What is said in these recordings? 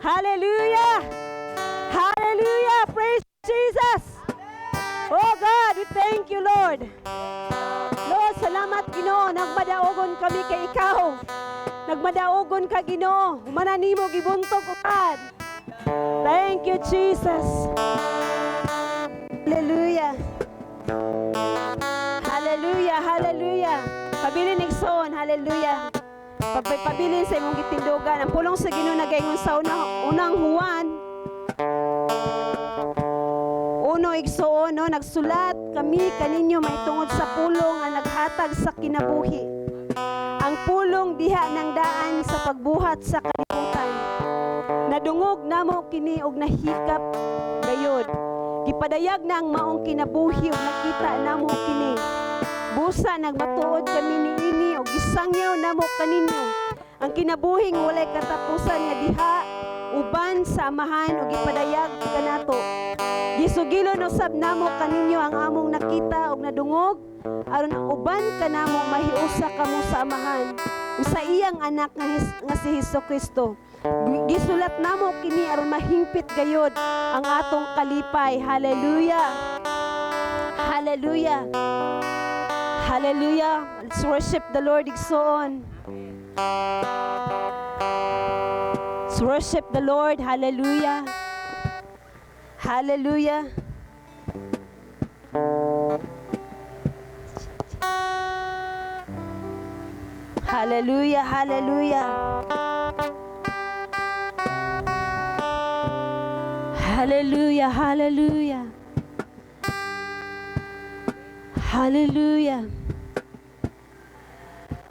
Hallelujah! Hallelujah! Praise Jesus! Oh God, we thank you, Lord. Lord, salamat, Ginoo. Nagmadaogon kami kay Ikaw. Nagmadaogon ka, Ginoo. Mananimo gibuntog, God. Thank you, Jesus. Hallelujah. Hallelujah, hallelujah. Pabilin igsoon, hallelujah. Pabilin sa imong gitindugan. Ang pulong sa Ginoo nagaingon sa unang Juan. Uno igsoon, no, nagsulat kami kaninyo maitungod sa pulong ang naghatag sa kinabuhi. Ang pulong diha ng daan sa pagbuhat sa kalibutan. Nadungog namo kini og nahikap gayod. Gipadayag na ang maong kinabuhi ug nakita namo kini. Busa nagmatuod kami niini og gisangyaw namo kaninyo. Ang kinabuhing walay katapusan nga diha uban sa amahan ug gipadayag kanato. Gisugilon usab namo kaninyo ang among nakita ug nadungog aron ang uban kanamo mahiusa kamo sa amahan ug sa iyang anak nga si Hesukristo. Gisulat namo kini aron mahingpit gayod ang atong kalipay. Hallelujah. Hallelujah. Hallelujah. Let's worship the Lord igsoon. Let's worship the Lord. Hallelujah. Hallelujah. Hallelujah. Hallelujah. Hallelujah. Hallelujah. Hallelujah.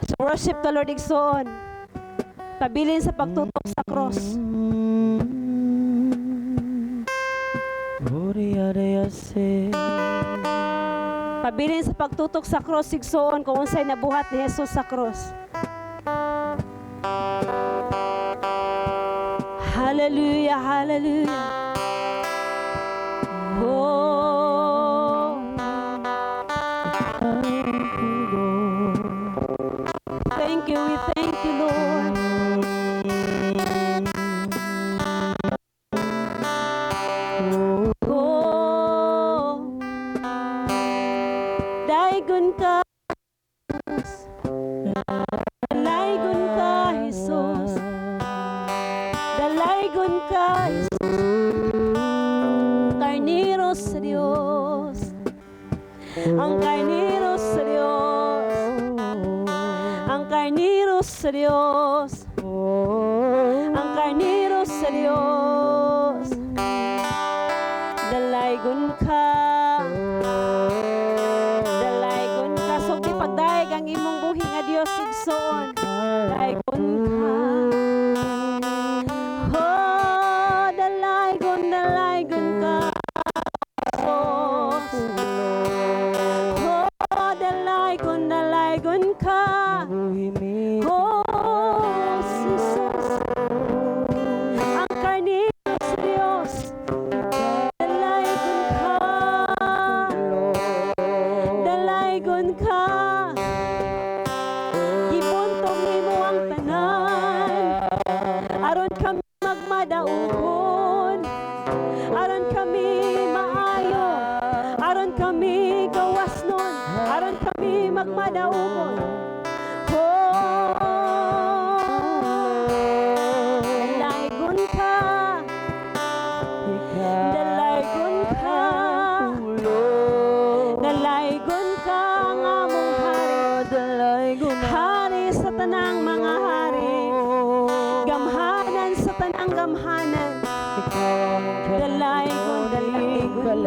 So worship the Lord igsoon. Pabilin sa pagtutok sa cross. Pabilin sa pagtutok sa cross igsoon kung unsay nabuhat ni Jesus sa cross. Hallelujah. Hallelujah. Oh, thank you, we thank you, Lord. Oh, daigon ka, dalaygon ka, Jesus. Dalaygon ka, Jesus. Karnero sa Diyos, ang karnero sa Diyos, ang karnero sa Diyos, ang karnero sa Diyos. Dalaygon ka, dalaygon ka. So ipagdaig ang imong buhi nga Diyos igsoon. Dalaygon ka. Oh, dalaygon, dalaygon ka. Dalaygon ka. Oh, Jesus. Ang karnero sa Diyos. Dalaygon ka. Dalaygon ka. Ibuntong nimo ang tanan. Aron kami magmadaugon. Aron kami maayo. Aron kami gawas nun. Aron kami magmadaugon. Oh, dalaygon ka. Dalaygon ka. Dalaygon ka ang among hari. Hari sa tanang mga hari. Gamhanan sa tanang gamhanan. Dalaygon, dalaygon.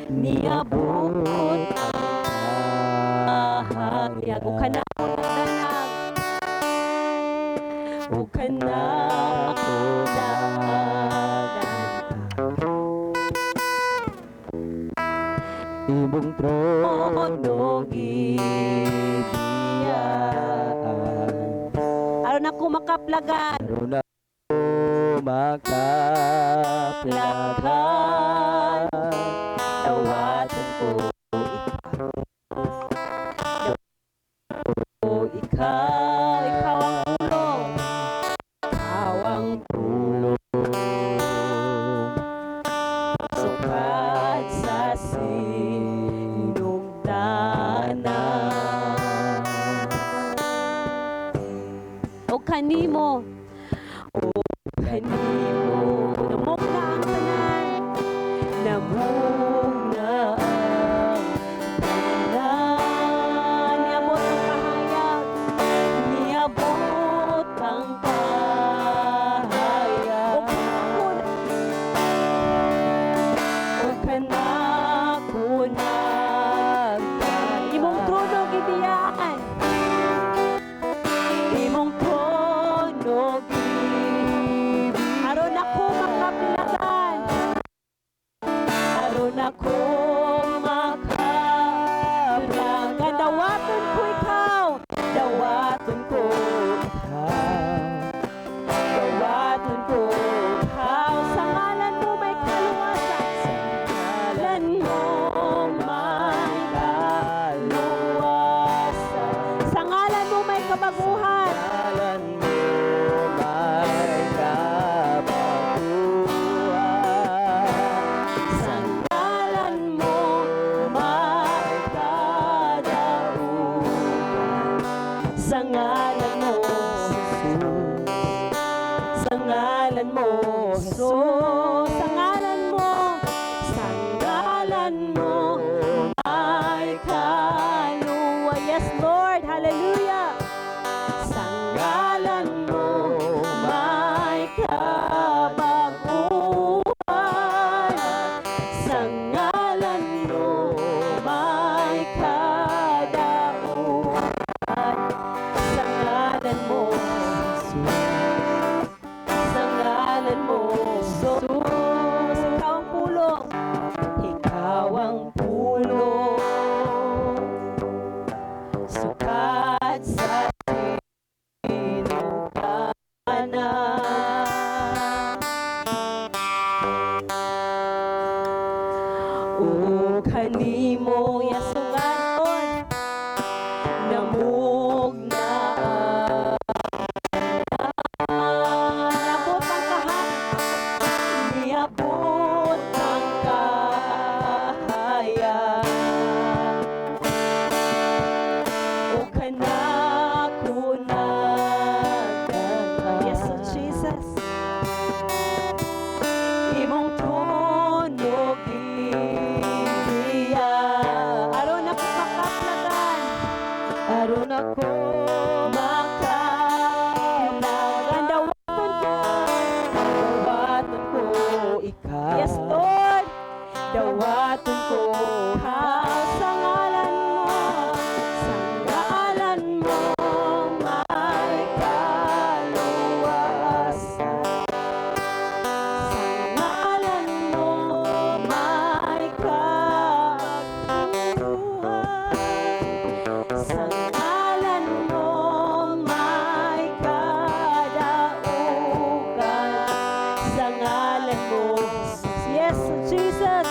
Niabot Yag o ka na ako nagdanag. O ka na ako Imong trono gibiyaan. aron ako makaplagan. Aron ako makaplagan. Dawatan ko Ikaw, ikaw ang tulong. ikaw ang tulong. Sukat sa sinugdanan. O kanimo, namok na ang tanan. Namok na ang tanan. Niabot ang kahayag. Niabot ang kahayag. O kanakunag. Imong trono gibiyaan. Imong trono gibiyaan. Aron ako makaplagan. Aron ako makaplagan. Dawaton ko ikaw. Dawaton ko ikaw. Dawaton ko ikaw. Sa ngalan mo may kaluwasan. Sa ngalan mo may kaluwasan. Sa ngalan mo may kabaguhan. Ngalan mo may kabaguhan. Sa ngalan mo may kadaugan. Sa ngalan mo, sa ngalan mo, Jesus. Sa ngalan mo, sa ngalan mo may kaluwa. Yes, Lord. Hallelujah. Sa ngalan mo may kabaguhan. Sa ngalan mo may kadaugan. Sa ngalan mo, sa ngalan mo, Jesus. Ikaw ang pulong. Ikaw ang pulong. Sukat sa sinugdanan. O kanimo yasungaton. Namug na niabot ang niabot ang kahayag. O kanakunag. Yes, Jesus. Imong trono gibiyaan. Aron ako makaplagan. Aron ako Makaplagan. Dawaton ko. dawaton ko ikaw. Yes, Lord. Dawaton ko ikaw sa ngalan mo. Sa ngalan mo may kaluwasan. Sa ngalan mo may kaluwasan. Sa ngalan mo may kadaugan. Sa ngalan mo, yes, Jesus.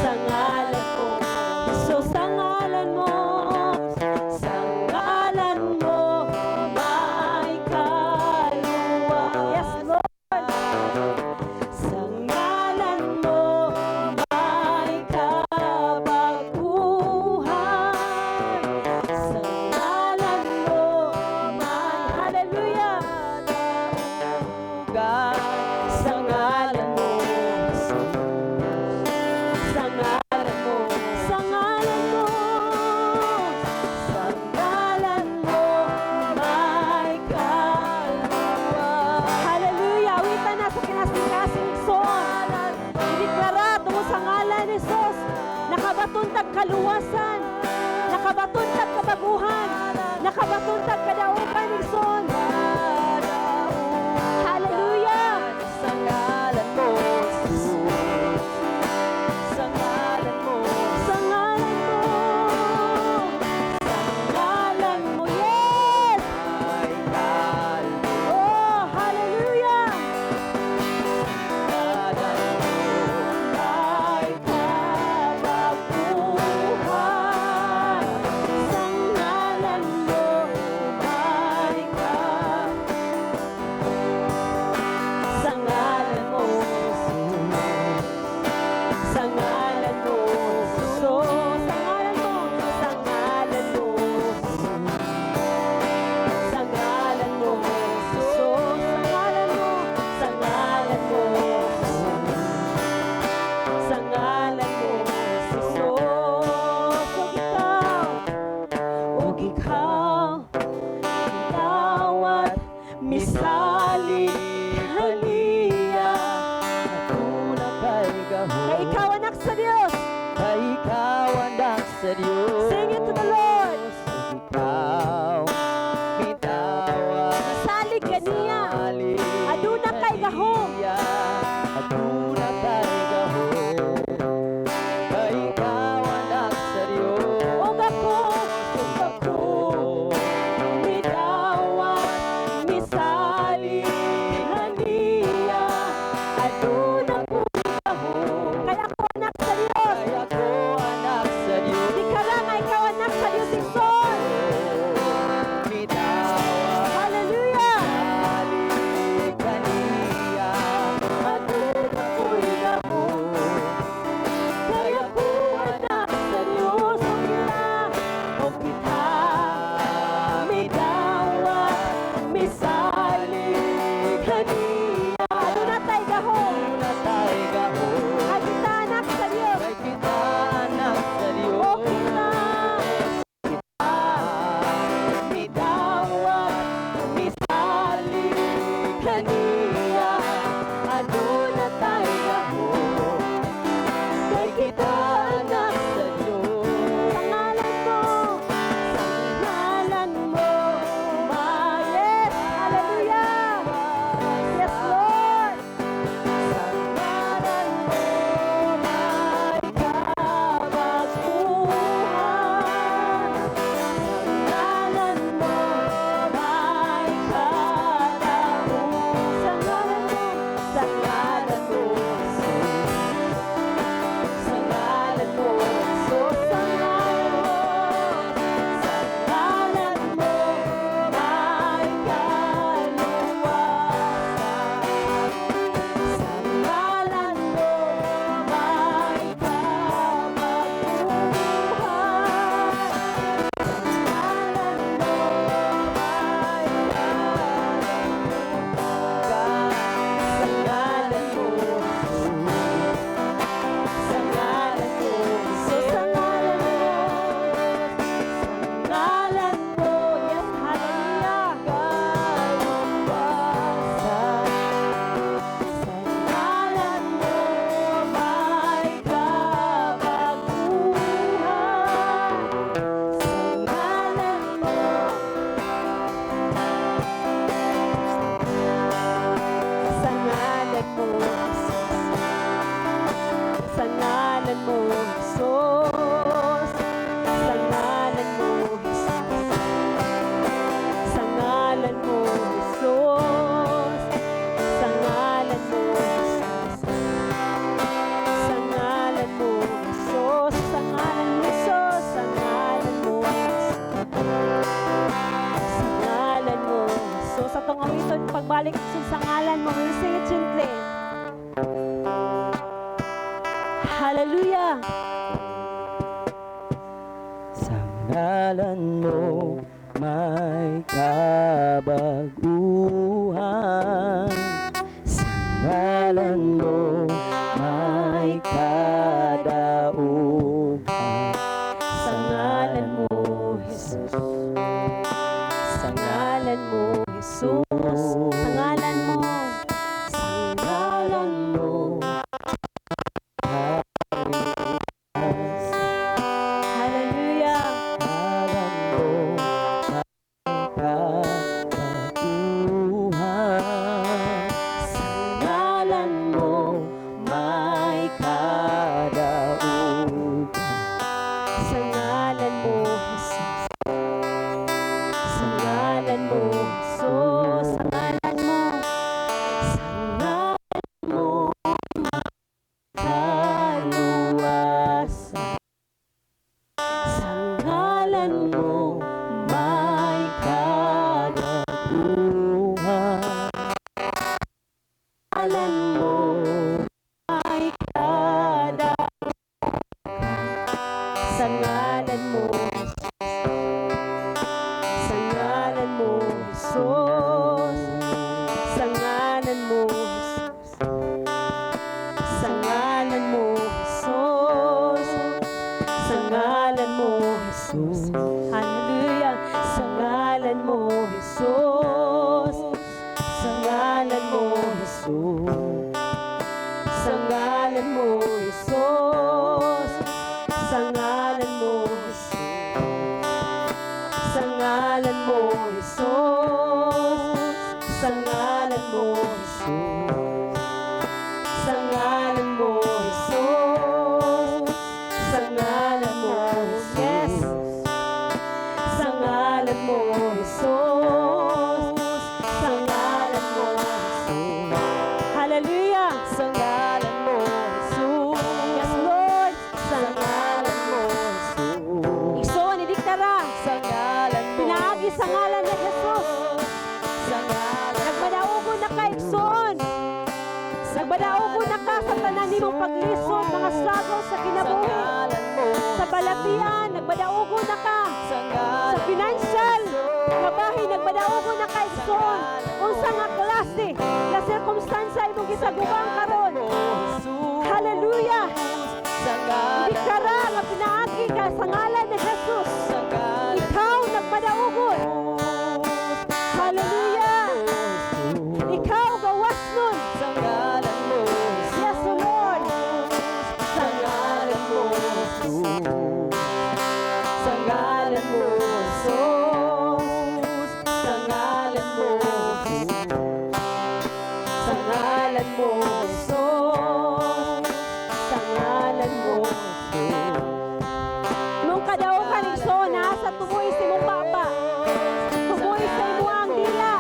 Sa ngalan mo, so sa ngalan mo, sa ngalan mo may kaluwa. Yes, Lord. Sa ngalan mo may kabaguhan. Sa ngalan mo may, hallelujah. Sa ngalan mo, sa ngalan mo, sa ngalan mo, sa ngalan mo may kaluwa. Hallelujah. Awitan na sa kinasing-kasing igsoon. Ideklara tungod sa ngalan ni Jesus. Nakabatun tag kaluwasan. Nakabatun tag kabaguhan. sa Diyos. Sing it to the Lord. Ikaw, mitawag, Salig kaniya. salig Aduna kay gahom. kaniya, aduna kay gahom. Kay ikaw anak sa Diyos. Og ako, mitawag, misalig kaniya. Aduna ko gahom. Kaya ako anak sa Dios. Kay ako anak sa Diyos. Di ka lang ay ikaw anak sa Dios Igsoon. Mitawag, Hallelujah. salig kaniya, aduna ko'y gahom. Kaya ko anak sa Dios. O kita, mitawag, misalig kaniya. Aduna tay gahom. Aduna tay gahom. Ay kita anak sa Dios. Kay kita anak sa O Diyos. kita, Mitawag, misalig kaniya, aduna tay gahom. Kay kita anak sa Diyos. sa ngalan mo, yes, hallelujah. Yes, Lord. Sa ngalan mo, may kabaguhan. Sa ngalan mo, may kadahuan. Sa ngalan mo, Sa ngalan mo, Jesus. Sa ngalan mo, Jesus. Sa ngalan mo, may kaluwasan. Sa ngalan mo, may yes, hallelujah. Sa ngalan mo, sa ngalan mo, Jesus. Sa ngalan mo, Jesus. Sa ngalan mo, Jesus. Sa ngalan mo, Jesus. Sa ngalan mo, Jesus. Sa ngalan mo, Jesus. Sa ngalan mo, Jesus. Sa ngalan mo, Jesus. Sa tong awiton, pagbalik sa ngalan mo, we'll sing it gently. Hallelujah. Sa ngalan mo may kabaguhan. Sa ngalan mo may kadaugan. Sa ngalan mo, Jesus. Sa ngalan mo, Jesus. Sa ngalan mo. Sa ngalan mo Hallelujah. ngalan mo may kabaguhan. Sa ngalan mo may kadaugan. Sa ngalan mo, Jesus. Sa ngalan mo, Jesus. Sa ngalan mo. Sa ngalan mo, kaluwasan. sa ngalan mo, May kadaguhan. ngalan mo, May kada. sa ngalan mo, sa ngalan mo, Jesus. Sa ngalan mo, Jesus. Sa ngalan mo, Jesus. Sa ngalan mo, Jesus. Hallelujah. Sa ngalan mo, Jesus. Sa ngalan mo, Jesus. Sa ngalan mo, Jesus. Sa ngalan mo, ngalan mo, Jesus. Sa ngalan mo, Jesus. Sa ngalan mo, Jesus. Sa ngalan mo, yes. Sa ngalan mo, Jesus. Sa ngalan mo, Jesus. Hallelujah. Sa ngalan mo, Jesus. Yes, Lord. Sa ngalan mo, Jesus. Igsoon, idiktara. Sa ngalan mo, Pinaagi sa ngalan ni Jesus. sa ngalan mo, Nagmadaugo na ka, igsoon. Nagmadaugo na ka sa tanan nimong paglisod, mga struggles sa sa kinabuhi. ngalan mo, Sa balatian, nagmadaugo na ka. sa Sa ngalan financial, nga bahay, nagmadaugo na ka, igsoon. Unsa nga klase, nga sirkumstansya imong gisagubang karon. Hallelujah. sa ngalan Idiktara nga pinaagi ka sa ngalan ni Jesus. sa ngalan Ikaw nagmadaugon. Hallelujah. Ikaw gawas nun. sa ngalan mo, Yes, O Lord. sa ngalan mo, sa ngalan mo, Jesus. Sa ngalan mo, sa ngalan mo, Jesus. Sa ngalan mo, Nung kadaugan igsoon na sa tumoy si mong papa. Tumoy sa imo ang dila.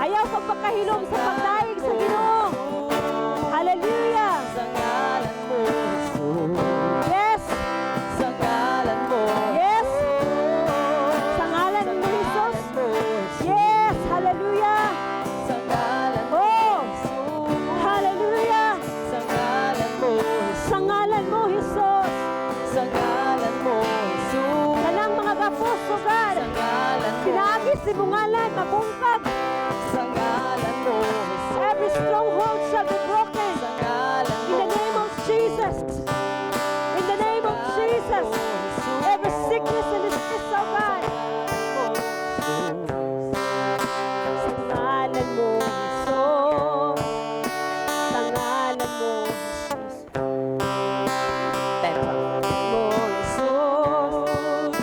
Ayaw pagpakahilom sa pagdaig sa Ginoo. Hallelujah. sa ngalan mo, Yes. sa ngalan mo, Yes. Sa ngalan ni Jesus. Yes. Hallelujah. sa ngalan mo, Oh. Hallelujah. sa ngalan mo, Sa ngalan mo, Jesus. sa ngalan mo, Jesus. Kanang mga gapos, O God. Sa ngalan mo, Pinaagi si bungalan, mabungkag. sa ngalan mo, Every stronghold shall be broken. sa ngalan In the name of Jesus. In the name of Jesus. Every sickness and disease, O God. Sa ngalan mo, Jesus. Sa ngalan mo, Jesus. Mo, Jesus.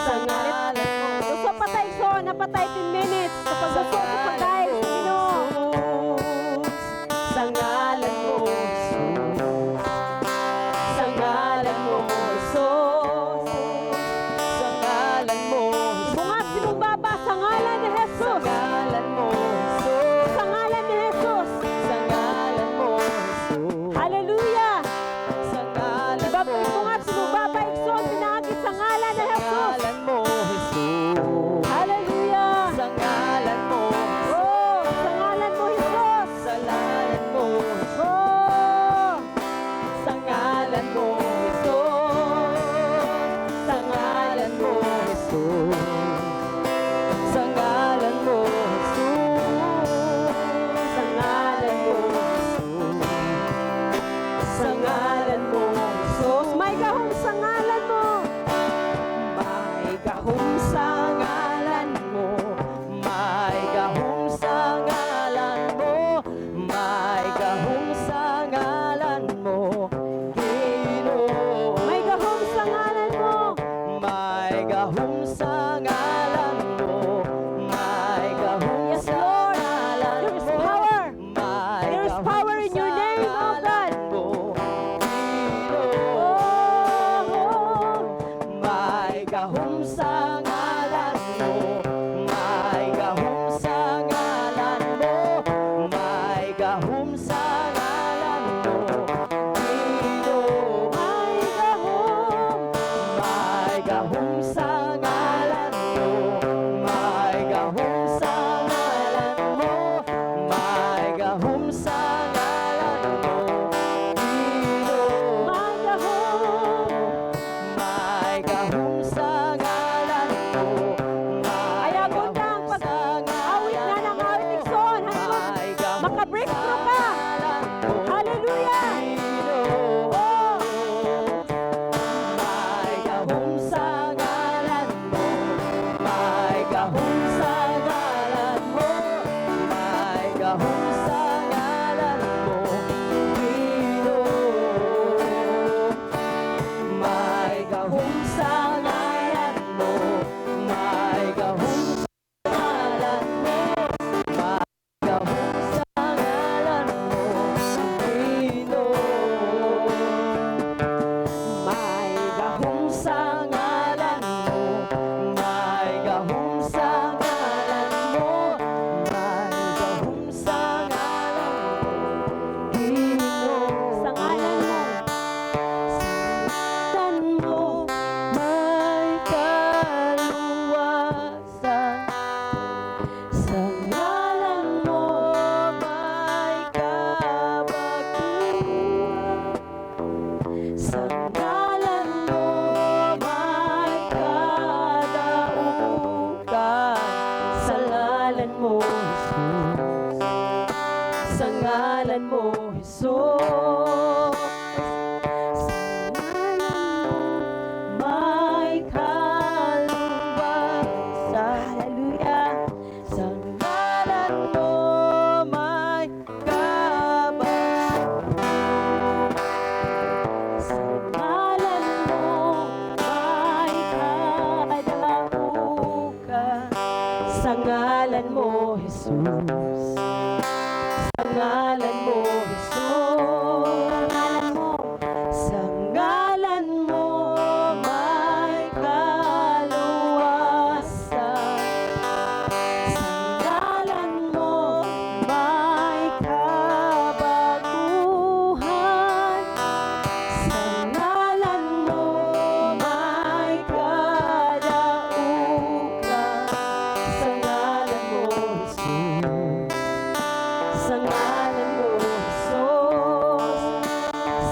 Sa ngalan mo, Gusto patay so, napatay 10 minutes. Kapag sa gusto ko patay, ngalan mo, Ginoo. sa ngalan mo, sa ngalan mo, sa ngalan mo, Bungat si mong baba sa ngalan ni sa Jesus. ngalan mo, Sa ngalan ni Jesus. sa ngalan mo, Hallelujah. sa ngalan Diba mo, bungat si mong baba ikson, pinaagi sa ngalan ni Jesus. ngalan mo, Jesus. Hallelujah. Sa ngalan mo, Oh, sa ngalan mo Jesus. sa ngalan mo, Oh, sa ngalan mo, Jesus. Sa ngalan mo, Jesus. Sa ngalan mo, Jesus. Sa ngalan mo, Jesus. Sa ngalan mo, Jesus. may gahom sa ngalan mo. May gahom sa ngalan mo, may gahom sa ngalan mo, may gahom sa ngalan mo, Ginoo. May gahom sa ngalan mo. May gahom sa ngalan mo, may gahom Yes, sa Lord. ngalan There is mo, power. may There is gahom power in your sa name, oh God. ngalan mo, Ginoo. Oh, May gahom sa ngalan mo, may gahom sa ngalan mo, may gahom sa ngalan mo, Ginoo. may gahom. May gahom sa ngalan mo, may gahom sa ngalan mo, may gahom sa ngalan mo, Ginoo. May gahom. May gahom sa ngalan Sa ngalan mo, Jesus. Sa ngalan mo, Jesus. Sa ngalan mo may kaluwasan. Sa ngalan mo may kabaguhan. Sa ngalan mo may kadaugan. Sa ngalan mo, Jesus. Sa ngalan mo, Jesus.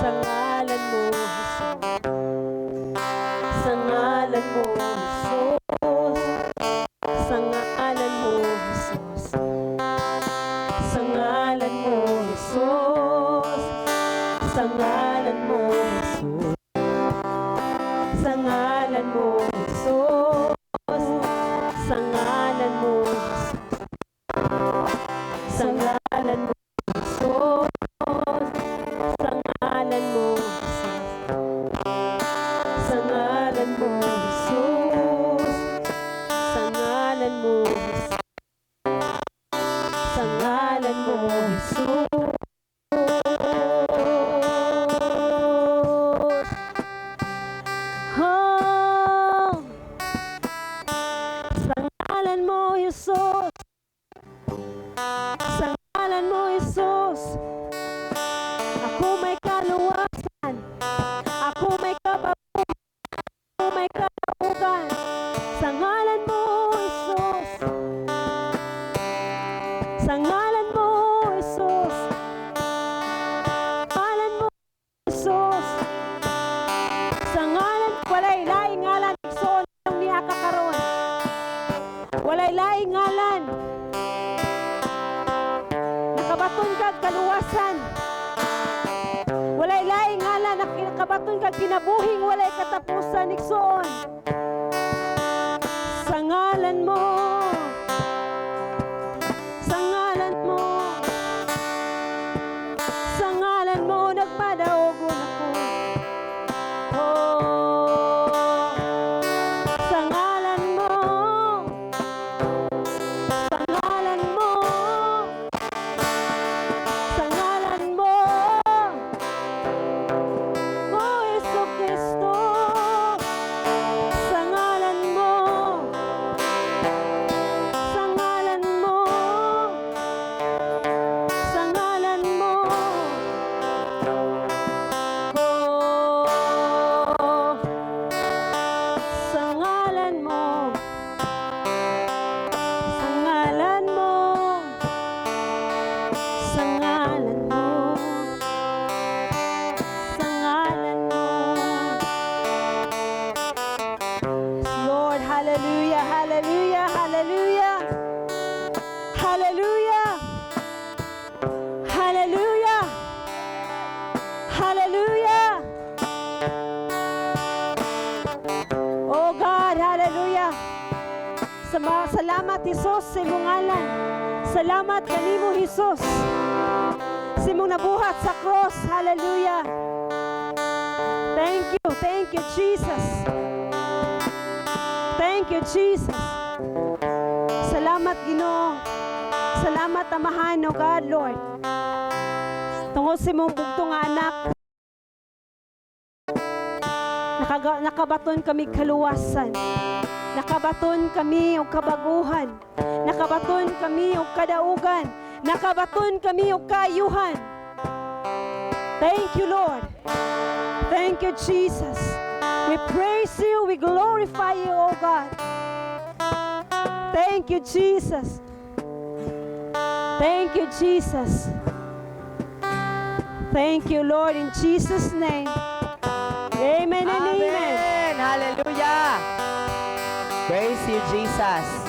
Sa ngalan mo, Jesus. Sa ngalan mo, Jesus. Sa ngalan mo, Jesus. Sa ngalan mo, Jesus. Sa ngalan mo, Jesus. Sa ngalan mo, Jesus. Sa ngalan mo, Jesus. Sa ngalan mo, Jesus. Sa ngalan mo, Jesus. Sa ngalan mo, Jesus. Sa ngalan mo, Jesus. Sa ngalan mo, Jesus. Oh, sa ngalan mo, Jesus. Sa ngalan mo, Jesus. Ako may kaluwasan. Ako may kabaguhan. Ako may kalaugan. Sa ngalan mo, Jesus. Sa ngalan mo, Jesus. Ngalan mo, Jesus. Sa ngalan, walay laing ngalan, igsoon ang niya kakaroon. Walay laing ngalan. Nakabaton kag kaluwasan. Walay laing ngalan, nakabaton kag kinabuhing walay katapusan, igsoon. Sa ngalan mo. Sa ngalan mo. Sa ngalan mo nagpadaogon ako. Oh, sa ngalan mo. Sa ngalan mo. Sa ngalan mo. Oh, Jesucristo. Sa ngalan mo. Sa ngalan mo. Sa ngalan mo. Oh, sa ngalan mo. Sa ngalan mo. Sa ngalan mo. Sa ngalan mo. Yes, Lord, hallelujah, hallelujah, hallelujah. Hallelujah. Hallelujah. Hallelujah. Oh God, hallelujah. Salamat, Jesus, sa imong ngalan. Salamat kanimo, Jesus. Sa imong nabuhat sa cross. Hallelujah. Thank you, Jesus. Thank you, Jesus. Salamat, Ginoo. Salamat, Amahan, O God, Lord. Tungod sa imong bugtong nga anak, nakabaton kami kaluwasan. Nakabaton kami og kabaguhan. Nakabaton kami og kadaugan. Nakabaton kami og kaayuhan. Thank you, Lord. Thank you, Jesus. We praise you. We glorify you, O God. Thank you, Jesus. Thank you, Jesus. Thank you, Lord, in Jesus' name. Amen and amen. Hallelujah. Praise you, Jesus.